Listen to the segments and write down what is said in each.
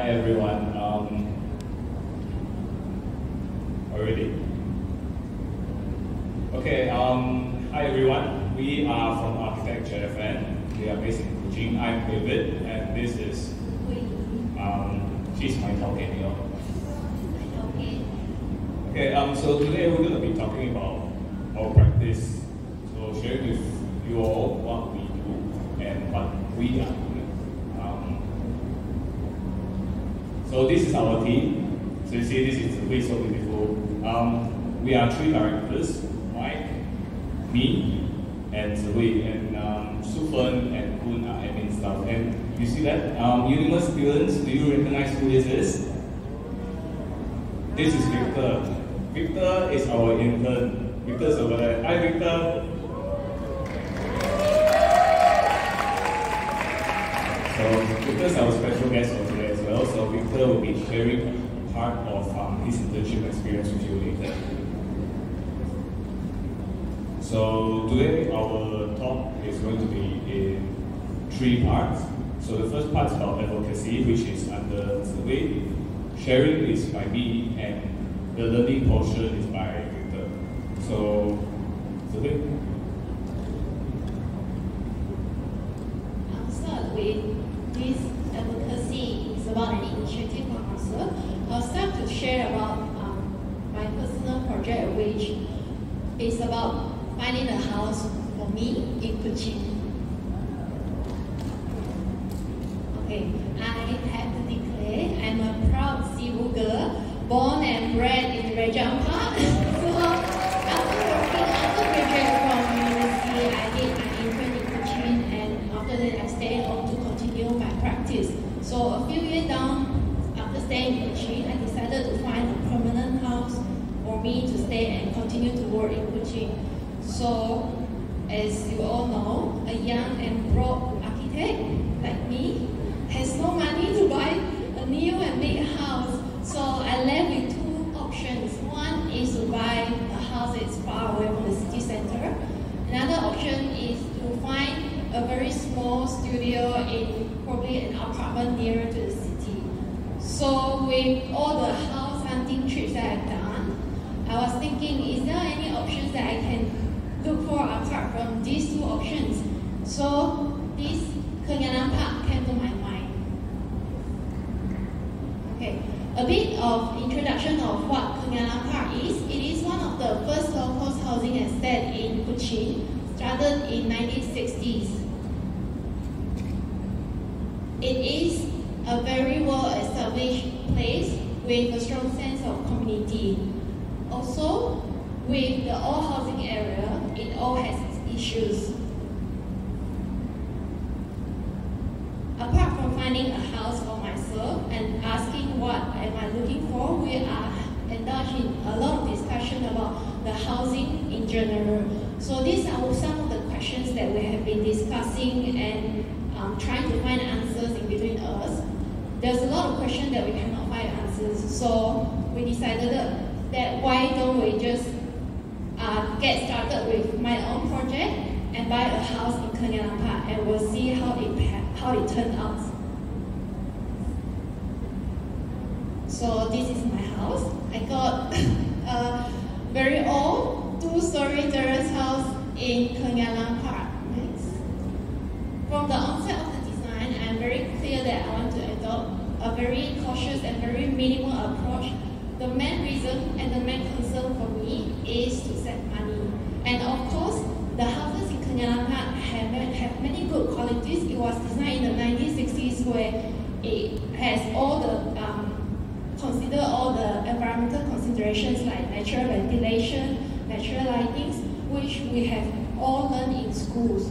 Hi everyone. Already? Okay. Hi everyone. We are from ARKITEK JFN. We are based in Kuching. I'm David, and this is she's my talking. Okay. So today we're going to be talking about our practice. So sharing with you all what we do and what we are doing. So this is our team. So you see, this is really so beautiful. We are 3 directors: Mike, me, and Zui, and Sufen and Kun are admin staff. And you see that? University students, do you recognize who this is? This is Victor. Victor is our intern. Victor's over there. Hi, Victor. So Victor's our special guest for today as well. So Victor will be sharing part of his internship experience with you later. So today our talk is going to be in 3 parts. So the first part is about advocacy, which is under Zui. Sharing is by me, and the learning portion is by Victor. So Zui. I'll start with this advocacy. It's about an initiative from us. I'll start to share about my personal project, which is about finding a house for me in Kuching. Okay, I have to declare I'm a proud Sibu girl, born and bred in Rejang Park. So after graduating from university, I did my intern in Kuching, and after that I stayed home to continue my practice. So a few years down, after staying in Kuching, I decided to find a permanent house for me to stay and continue to work in Kuching. So, as you all know, a young and broke architect like me has no money to buy a new and big house. So I left with 2 options. One is to buy a house that's far away from the city center. Another option is to find a very small studio in probably an apartment nearer to the city. So with all the house hunting trips that I've done, I was thinking, is there any options that I can look for apart from these 2 options? So this Kenyanan Park came to my mind. Okay, a bit of introduction of what Kenyanan Park is. It is one of the first low-cost housing estate in Kuching, started in 1960s. It is a very well-established place with a strong sense of community. Also, with the old housing area, it all has its issues. Apart from finding a house for myself and asking what am I looking for, we are indulged in a lot of discussion about the housing in general. So these are some of the questions that we have been discussing and trying to find answers in between us. There's a lot of questions that we cannot find answers. So we decided that why don't we just get started with my own project and buy a house in Kenyanan Park, and we'll see how it turned out. So this is my house. I got a very old 2-story terrace house in Kenyanan Park. Next. From the onset of the design, I'm very clear that I want to adopt a very cautious and very minimal approach. The main reason and the main concern for me is to save money. And of course, the houses in Kenyanan Park have many good qualities. It was designed in the 1960s, where it has all the consider all the environmental considerations like natural ventilation, natural lightings, which we have all learned in schools.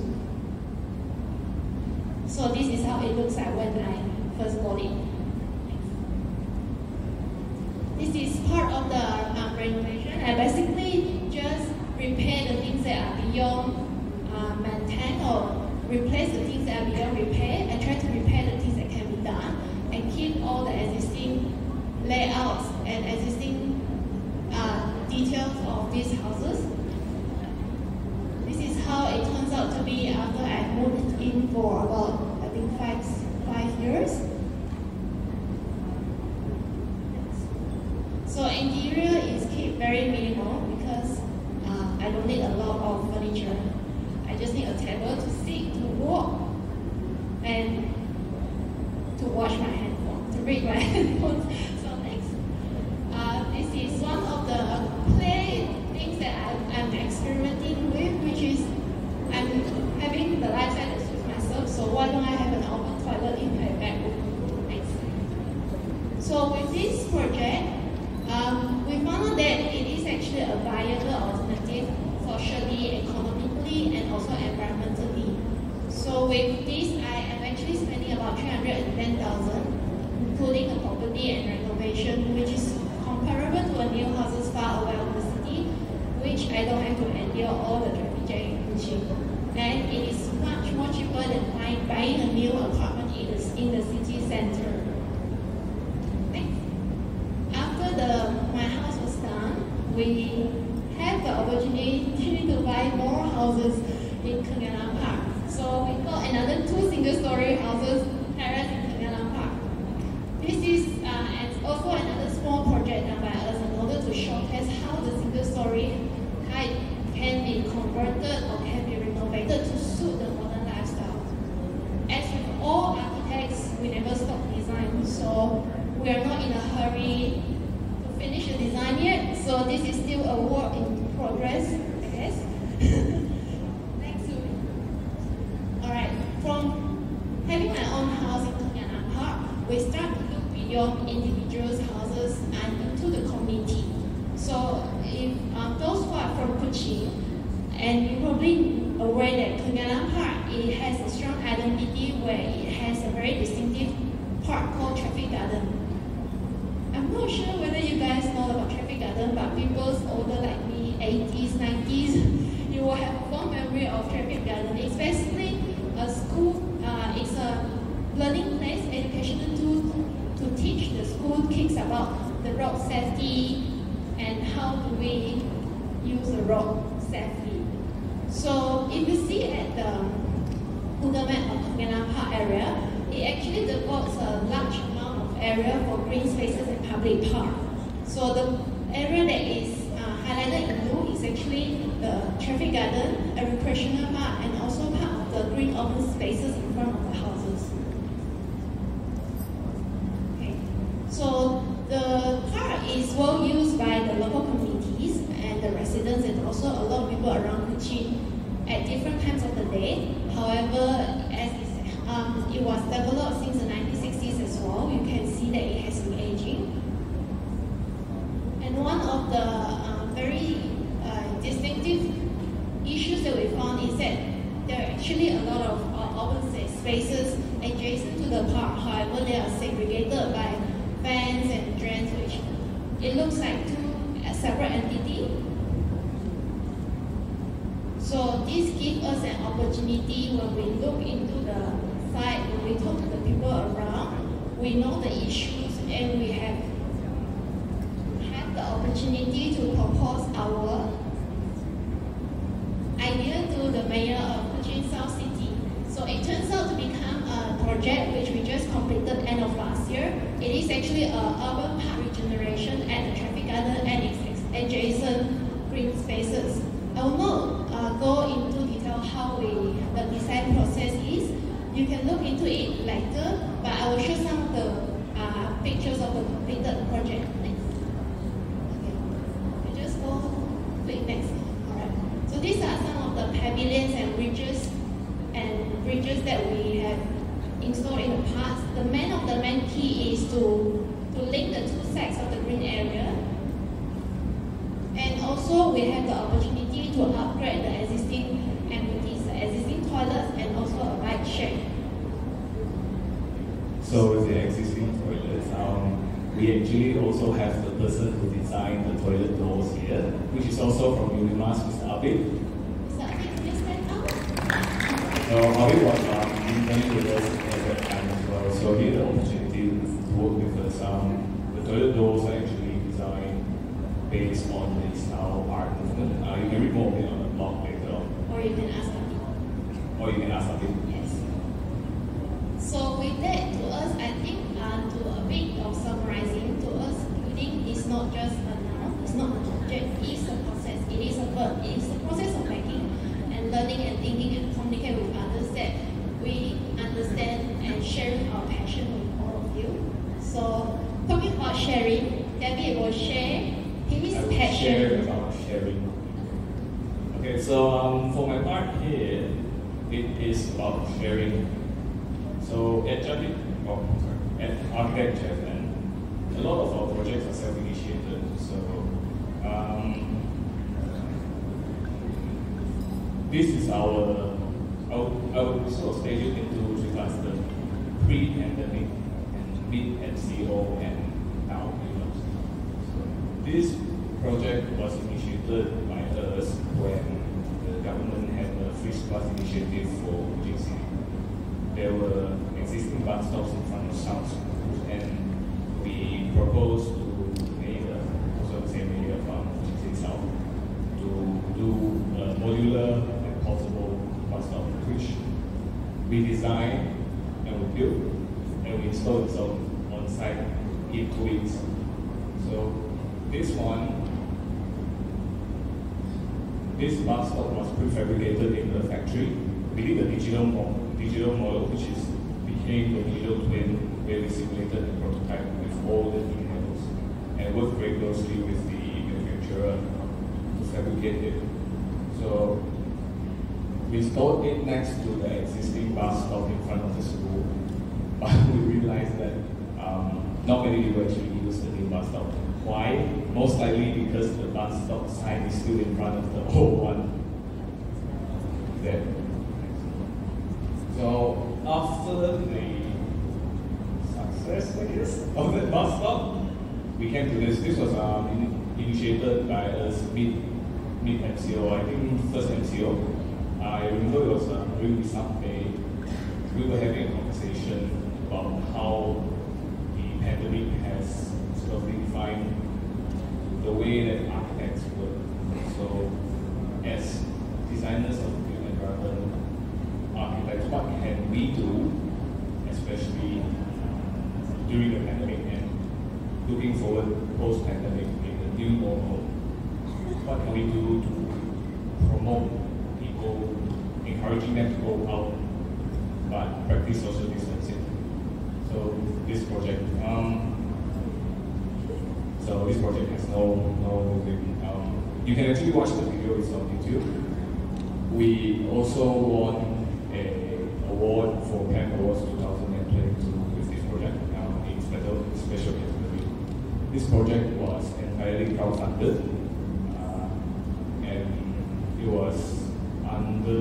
So this is how it looks like when I first bought it. This is part of the renovation. I basically just repair the things that are beyond maintain, or replace the things that are beyond repair, and try to repair the things that can be done, and keep all the existing layouts and existing details of these houses. This is how it turns out to be after I moved in for about, I think, five years. just need a table to sit, to walk, and to watch my handphone, to read my handphone. So next, this is one of the play things that I'm experimenting with, which is I'm having the lifestyle that suits myself. So why don't I have an open toilet in my bedroom? Next. So with this project, we found out that it is actually a viable alternative socially, economically, and also environmentally. So with this, I am actually spending about 310,000, including the property and renovation, which is comparable to a new houses far away from the city, which I don't have to endure all the traffic jam in Kuching. And it is much more cheaper than buying a new apartment in the city center. My house was done, we had the opportunity to buy more houses in Kenyalang Park. So we got another 2 single-story houses terrace in Kenyalang Park. This is also another small project done by us in order to showcase how the single-story height can be converted or can be renovated to suit the modern lifestyle. As with all architects, we never stop design, so we are not in a hurry finish the design yet, so this is still a work in progress, I guess. Next to alright, from having my own house in Kenyalang Park, we start to look beyond individuals' houses and into the community. So if those who are from Kuching, and you're probably aware that Kenyalang Park, it has a strong identity where it has a very distinctive park called Traffic Garden. I'm not sure whether you guys know about Traffic Garden, but people's older like me, 80s, 90s, you will have a fond memory of Traffic Garden. It's basically a school, it's a learning place, educational tool to teach the school kids about the road safety and how do we use the road safely. So if you see at the Google map of Kenyalang Park area, it actually devotes a large amount of area for green spaces and public park. So the area that is highlighted in blue is actually the Traffic Garden, a recreational park, and also part of the green open spaces in front of the houses. Okay. So the park is well used by the local communities and the residents, and also a lot of people around Kuching at different times of the day. However, as it was developed since the 1960s as well, you can see that it has been aging. And one of the very distinctive issues that we found is that there are actually a lot of open spaces adjacent to the park. However, they are segregated by fence and drains, which it looks like two separate entities. So this gives us an opportunity when we look into the site, when we talk to the people around, we know the issues, and we have the opportunity to propose our idea to the mayor of Kuching South City. So it turns out to become a project which we just completed end of last year. It is actually an urban park regeneration at the Traffic Garden and its adjacent green spaces. I will not go into detail how the design process is. You can look into it later, but I will show some of the pictures of the completed project next. Okay, you just go click next. Alright. So these are some of the pavilions and bridges that we have installed in the past. The main key is to link the two sides of the green area. And also we have the opportunity to upgrade the existing amenities, the existing toilets, and also a bike shed. So with the existing toilets, we actually also have the person who designed the toilet doors here, which is also from Unimas, Mr. Abid. Mr. Abid, please stand up. So Abid was interning with us at that time as well. So he had the opportunity to work with us. The toilet doors are actually designed based on the style art movement. You can read more of it on the blog later on. Or you can ask Abid. Or you can ask Abid. Yes. So with that, to us, I think to a bit of summarizing, to us, building is not just a noun, it's not an object, it is a process, it is a verb, it is the process of making and learning and thinking and sharing. David will share his I will passion. share about sharing. Okay, so for my part here, it is about sharing. So at ARKITEK JFN, a lot of our projects are self-initiated. So this is our, I would sort of stage it into three parts: the pre-pandemic, and mid-MCO, and now. So this project was initiated by us when the government had a free bus initiative for Kuching City. There were existing bus stops in front of South schools, and we proposed to Mayor, also the same Mayor from Kuching City South, to do a modular and portable bus stop, which we designed and we built, and we installed it on site in 2 weeks. So this bus stop was prefabricated in the factory. We did a digital model, which became the digital twin, where we simulated the prototype with all the details and worked very closely with the manufacturer to fabricate it. So we installed it next to the existing bus stop in front of the school, but we realized that not many people actually use the new bus stop. Why? Most likely because the bus stop sign is still in front of the old one. There. So after the success, I guess, of that bus stop, we came to this. This was initiated by us mid-MCO, I think first MCO. I remember it was during the Sunday. We were having a conversation about how the pandemic has sort of redefined the way that architects work. So as designers of the built environment, architects, what can we do, especially during the pandemic and looking forward post-pandemic in the new normal? What can we do to promote people, encouraging them to go out, but practice social distancing? So this project, has no music. You can actually watch the video, it's on YouTube. We also won an award for PAM Awards 2022 with this project in special category. This project was entirely crowdfunded, and it was under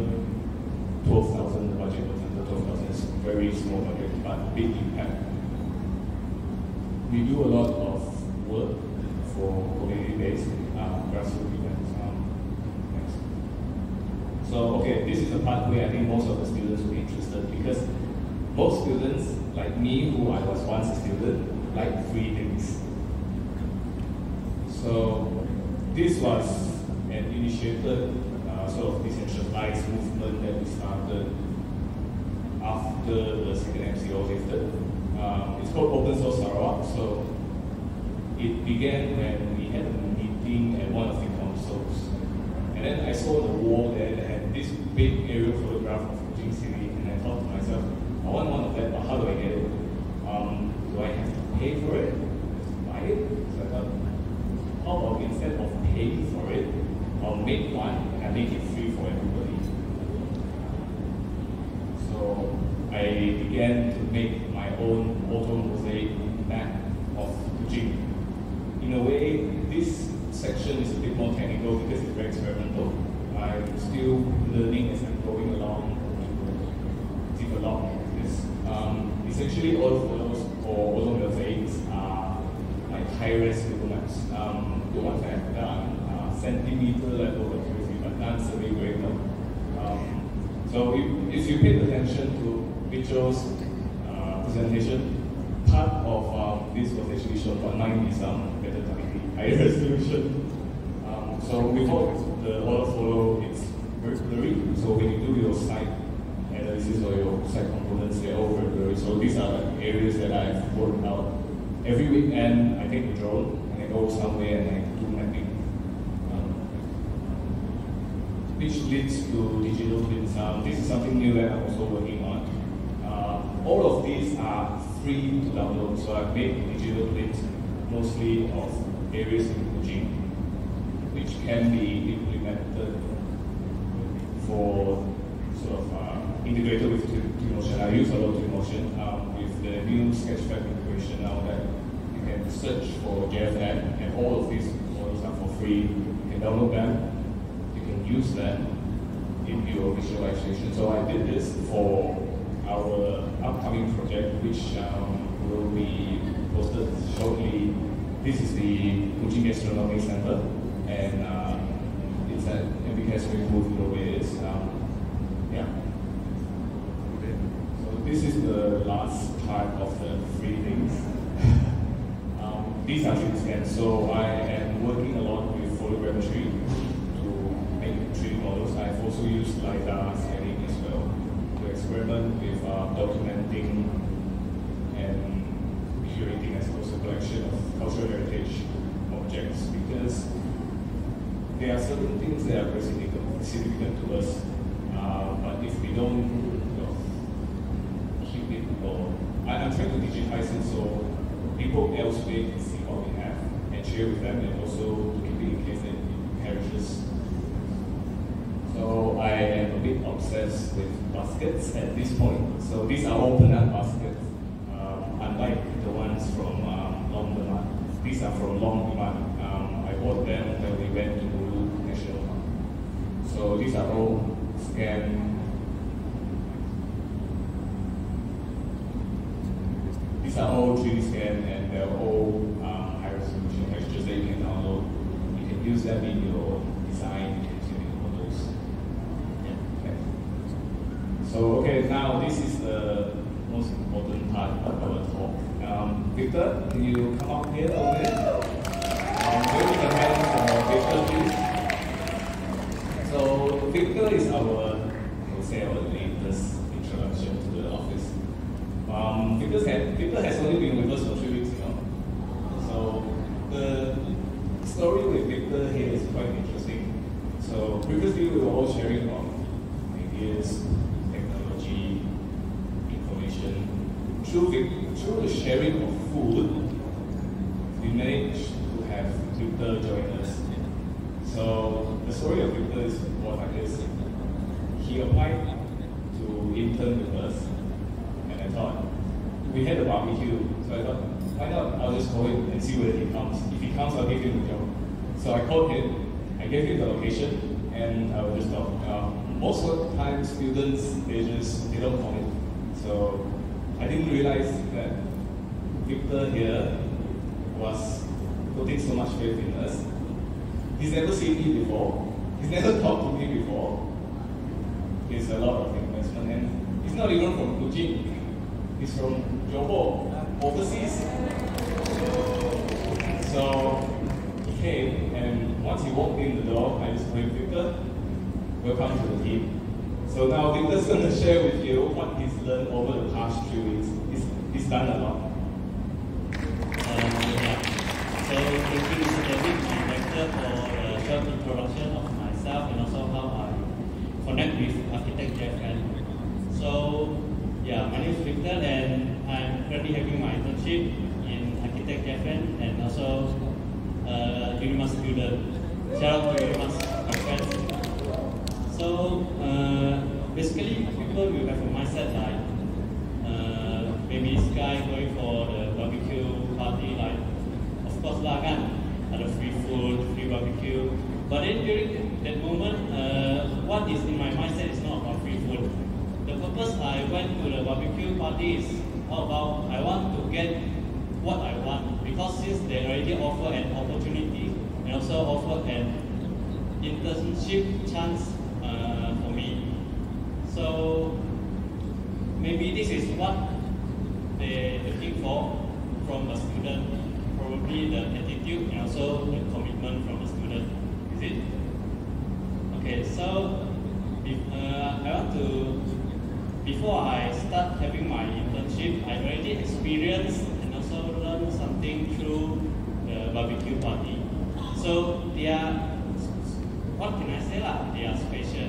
12,000. The budget was under 12,000. It's a very small budget, but big impact. We do a lot of work for community-based grassroots events. Next. So, okay, this is a part where I think most of the students will be interested, because most students, like me, who I was once a student, like free things. So, this was an initiated sort of decentralized movement that we started after the second MCO lifted. It's called Open Source Sarawak. So it began when we had a meeting at one of the councils. And then I saw the wall there that had this big aerial photograph of Kuching City, and I thought to myself, I want one of that, but how do I get it? Do I have to pay for it? Buy it? So I thought, how about instead of paying for it, I'll make one and make it free for everybody. So I began to make my own auto mosaic map of Kuching. In a way, this section is a bit more technical because it's very experimental. I'm still learning as I'm going along to develop this. Essentially, all photos or auto mosaics are like high-res Google Maps. The ones that I've done are centimeter level accuracy, but not survey breakdown. So if you pay attention to Mitchell's presentation, part of this was actually shown, but mine is better quality, higher resolution. So we thought the auto follow it's very blurry. So when you do your site analysis or your site components, they're all very blurry. So these are the areas that I've worked out. Every weekend I take the drone and I go somewhere and I do mapping, which leads to digital twins. This is something new that I'm also working on. All of these are free to download, so I've made digital twins mostly of areas in Kuching, which can be implemented for sort of integrated with Twinmotion. I use a lot of Twinmotion with the new Sketchfab integration now that you can search for JFN, and all of these models are for free. You can download them, you can use them in your visualization. So I did this for our upcoming project, which will be posted shortly. This is the Kuching Astronomy Center, and it's at MBK swimming pool, you know where it is. Yeah. So this is the last part of the free things. These are 3D scans. So I am working a lot with photogrammetry to make 3D models. I've also used LiDAR scanning as well to experiment with documenting and curating as well as a collection of cultural heritage objects, because there are certain things that are very significant to us, but if we don't keep it, or I'm trying to digitize it so people elsewhere can see what we have and share with them, and also to keep it in case it perishes. So I am a bit obsessed with baskets at this point. So these are open up baskets, unlike the ones from Long Demand. These are from Long Demand. I bought them when we went to Ulu National Park. So these are all scanned. These are all 3D scanned, and they're all high resolution textures that you can download. You can use them in your design, using models. Yeah. Okay. So okay, now this is the most important part of our talk. Victor, can you come up here over there? Wave your hands for Victor, please. So Victor is our, I would say, our latest introduction to the office. Victor has only been with us for 3 weeks, you know. So the story with Victor here is quite interesting. So previously we were all sharing about ideas, technology, information. Through the sharing of food, we managed to have Victor join us. So the story of Victor is more like this. He applied to intern with us, and I thought, we had a barbecue, so I thought, why not? I'll just call him and see whether he comes. If he comes, I'll give him the job. So I called him, I gave him the location, and I will just talk. Most of the time, students, they don't call it. So I didn't realize that Victor here was putting so much faith in us. He's never seen me before. He's never talked to me before. He's a lot of investment, and he's not even from Kuching. He's from Johor, overseas. So he came, and once he walked in the door, I just told him, Victor, welcome to the team. So now Victor's going to share with you what he's learned over the past 3 weeks. He's done a lot. So thank you, Mr. David, my lecturer, for a short introduction of myself and also how I connect with ARKITEK JFN. So yeah, my name is Victor, and I'm currently having my internship in ARKITEK JFN and also Unimas student. Shout out to Unimas, my friends. So basically, people will have a mindset like maybe this guy going for the barbecue party, like of course lah kan, ada free food, free barbecue. But then during that moment, what is in my mindset is not about free food. The purpose I went to the barbecue party is about I want to get what I want, because since they already offer an opportunity and also offer an internship chance for me. So maybe this is what they're looking for from a student, probably the attitude and also the commitment from a student. Is it? Okay, so I want to, before I start having my internship, I already experienced and also learned something through the barbecue party. So they are, what can I say lah? They are special,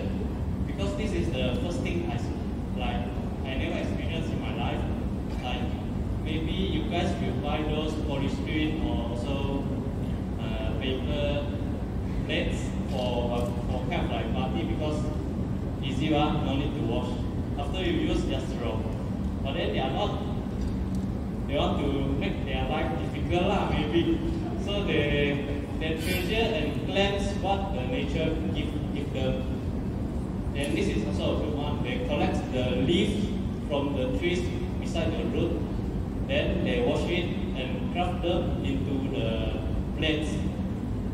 because this is the first thing I never experienced in my life. Like maybe you guys will buy those polystyrene or also paper plates for kind of like party because easy one, no need to wash. After you use, just throw. But then they are not. They want to make their life difficult lah, maybe. So they treasure and cleanse what the nature give them. And this is also a good one. They collect the leaves from the trees beside the root. Then they wash it and craft them into the plates,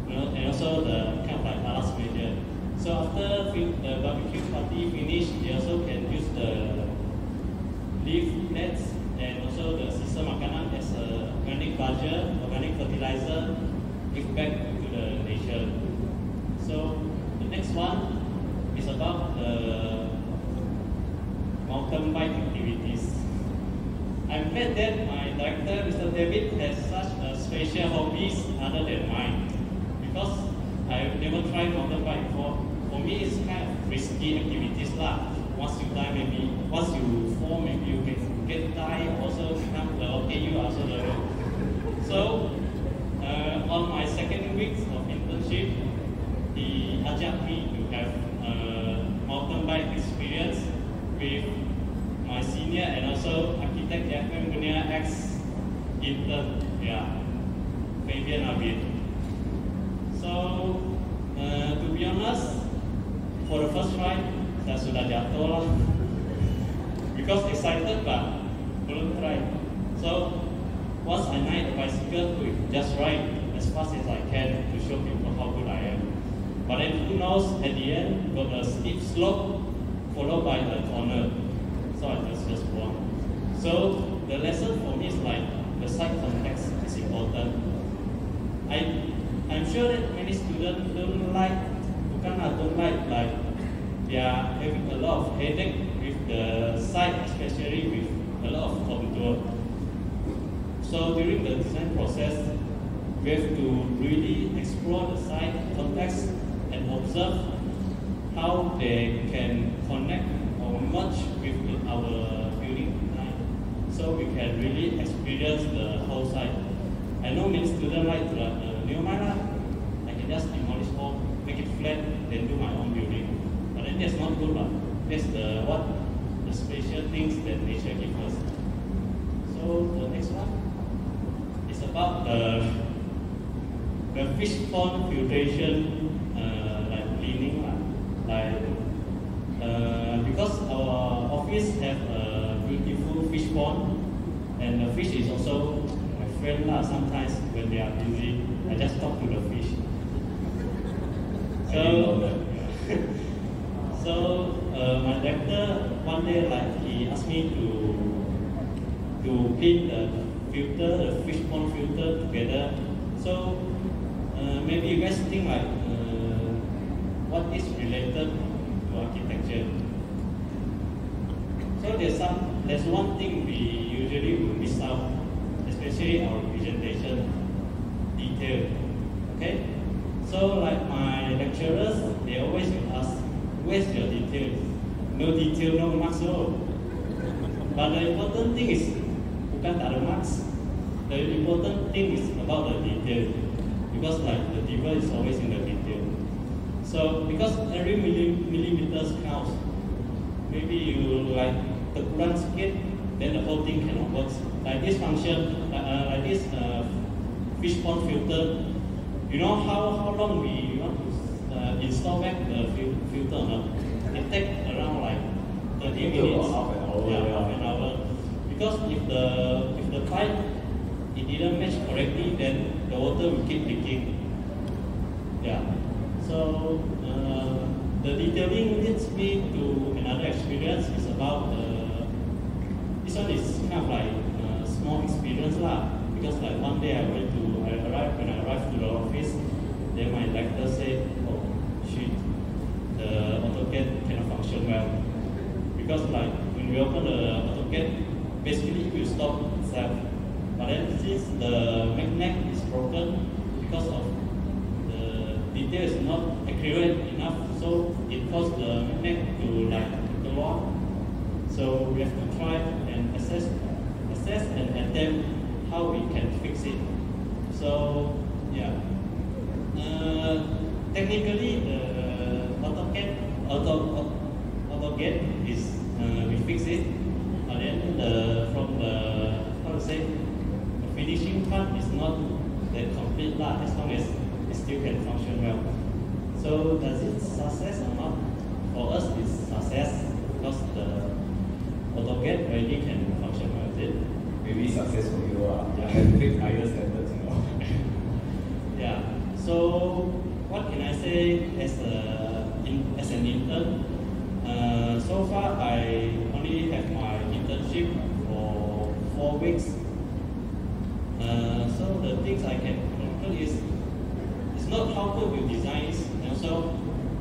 and also the kind of like last measure. So after the barbecue party finish, they also can use the leaf plates and also the sisa makanan as a organic budget, organic fertilizer, give back to the nature. So the next one is about the mountain bike activities. I'm glad that my director, Mr. David, has such a special hobbies other than mine because I've never tried mountain bike before. For me, it's kind of risky activities lah. Once you die, maybe once you fall, maybe you can get die. Also, okay, you also learn. So, on my second week of internship, he asked me to have mountain bike experience with my senior and also ARKITEK JFN punya ex-intern, Fabian Abid. So, to be honest, for the first ride, saya sudah jatuh lah. Because excited but belum try. So, once I ride the bicycle, we just ride as fast as I can to show people how good I am. But then who knows, at the end, got a steep slope followed by a corner. So I just walk. So the lesson for me is like the site context is important. I'm sure that many students don't like they are having a lot of headache with the site, especially with a lot of contour. So during the design process, we have to really explore the site context and observe how they can connect or merge with our building design, so we can really experience the whole site. I know many students like to never mind lah, I can just demolish all, make it flat, then do my own building. But then that's not good lah. That's the special things that nature gives us. So the next one is about the fish pond filtration, like cleaning lah. Because our office have a beautiful fish pond, and the fish is also my friend lah. Sometimes when they are busy, I just talk to the fish. So, my director one day he asked me to clean the fish pond filter together. So maybe you guys think what is related to architecture? So there's one thing we usually will miss out, especially our presentation detail. Okay? So like my lecturers, they always will ask, where's your detail? No detail, no marks. But the important thing is bukan tak ada marks. The important thing is about the detail, because like the devil is always in the detail. So because every millimeters counts. Maybe you like terkurang sikit, then the whole thing cannot work. Like this function, like this fish pond filter. You know how long we want to install back the filter or not? It takes around like 30 minutes. Half an hour. Because if the pipe it didn't match correctly, then the water will keep leaking. Yeah. So the detailing leads me to another experience. It's about this one is kind of like a small experience lah. Because like one day when I arrived to the office, then my director said, "Oh shit, the AutoCAD cannot function well." Because like when we open the AutoCAD, basically it will stop itself. But then since the magnet is broken because of the detail is not accurate enough, so it caused the magnet to like go off. So we have to try and assess and attempt how we can fix it. So yeah, technically the AutoCAD is we fix it, and then from the how to say, the finishing part is not that complete lah, as long as it still can function well. So does it success or not? For us, it's success because the AutoCAD already can function well. Is it? Maybe success for you Yeah. have big higher standards, you know. Yeah. So what can I say as an intern? So far, I only have my internship for 4 weeks. So the things I can conclude is it's not how good you design is, and also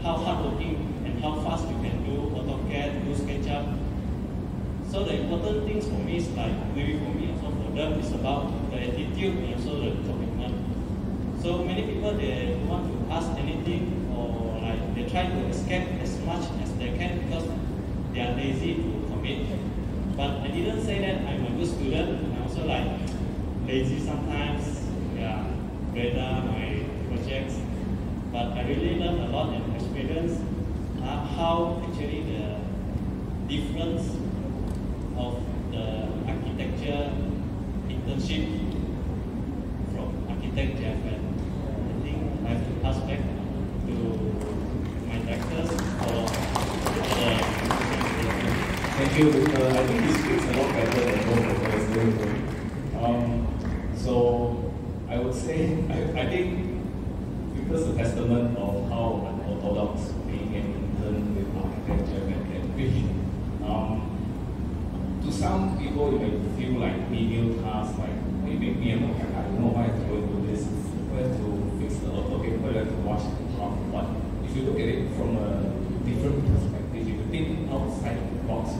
how hardworking and how fast you can do AutoCAD, do SketchUp. So the important things for me is like, maybe for me also for them, is about the attitude and also the commitment. So many people, they want to ask anything, or like they try to escape as much as they can because they are lazy to commit. But I didn't say that I'm a good student. I'm also like lazy sometimes, yeah, better my projects. But I really learned a lot and experience how actually the difference of the architecture internship from ARKITEKJFN. I think I have to pass back to my directors for the Thank you, Victor. I think he speaks a lot better than both of us. So I would say, I think Victor's a testament of how unorthodox being an intern with ARKITEKJFN can be. To some people, it may feel like menial tasks, like maybe me and I don't know why I have to go into this, where to fix the AutoCAD, where to watch the craft. But if you look at it from a different perspective, if you think outside the box,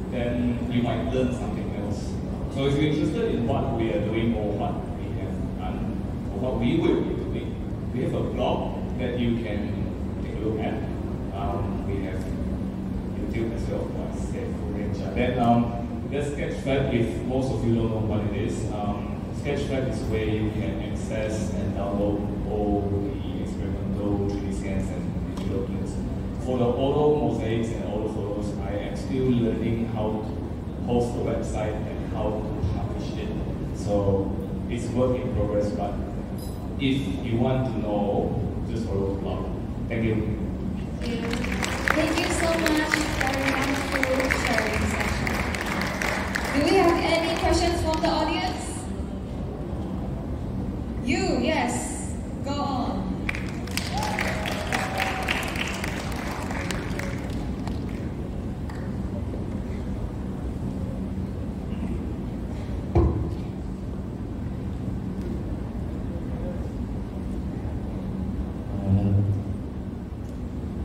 then you might learn something else. So if you're interested in what we are doing or what we have done, or what we will be doing, we have a blog that you can take a look at. We have YouTube as well. Then there's Sketchfab. If most of you don't know what it is, Sketchfab is where you can access and download all the experimental 3D scans and digital prints. For the auto mosaics and auto photos, I am still learning how to host the website and how to publish it. So it's work in progress, but if you want to know, just follow the blog. Thank you. Thank you so much for your wonderful sharing session. Do we have any questions from the audience? You, yes. Go on.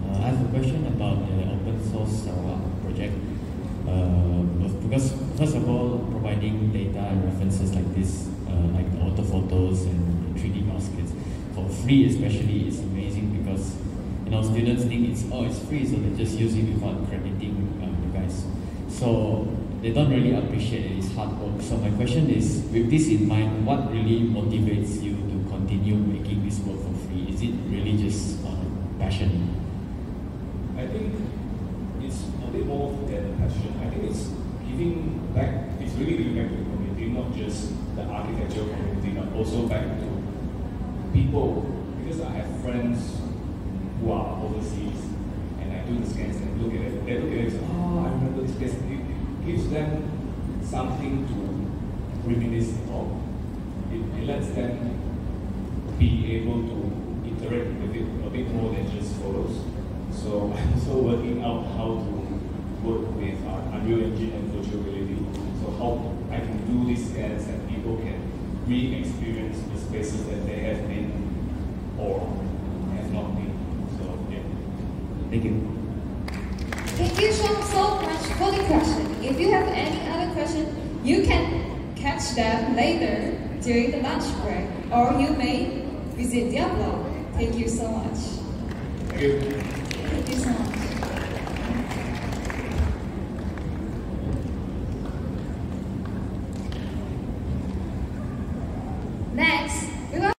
I have a question about the open source Sarawak project. Because first of all, providing data and references like this, like the auto photos and 3D baskets for free especially is amazing, because students think it's free, so they just use it without crediting you guys. So they don't really appreciate it. It's hard work. So my question is, with this in mind, what really motivates you to continue making this work for free? Is it really just passion? I think it's a bit more than passion. I think it's giving back. It's really giving back to the community, not just the architectural community, but also back to people. Because I have friends who are overseas, and I do the scans and look at it. They look at it and say, "Oh, I remember this place." It gives them something to reminisce of. It lets them be able to interact with it a bit more than just photos. So I'm also working out how to work with Unreal Engine and virtual reality. So how I can do these scans and people can re-experience the spaces that they have been or have not been. So yeah. Thank you. Thank you so much for the question. If you have any other question, you can catch them later during the lunch break, or you may visit their blog. Thank you so much. Thank you. Thank you so much.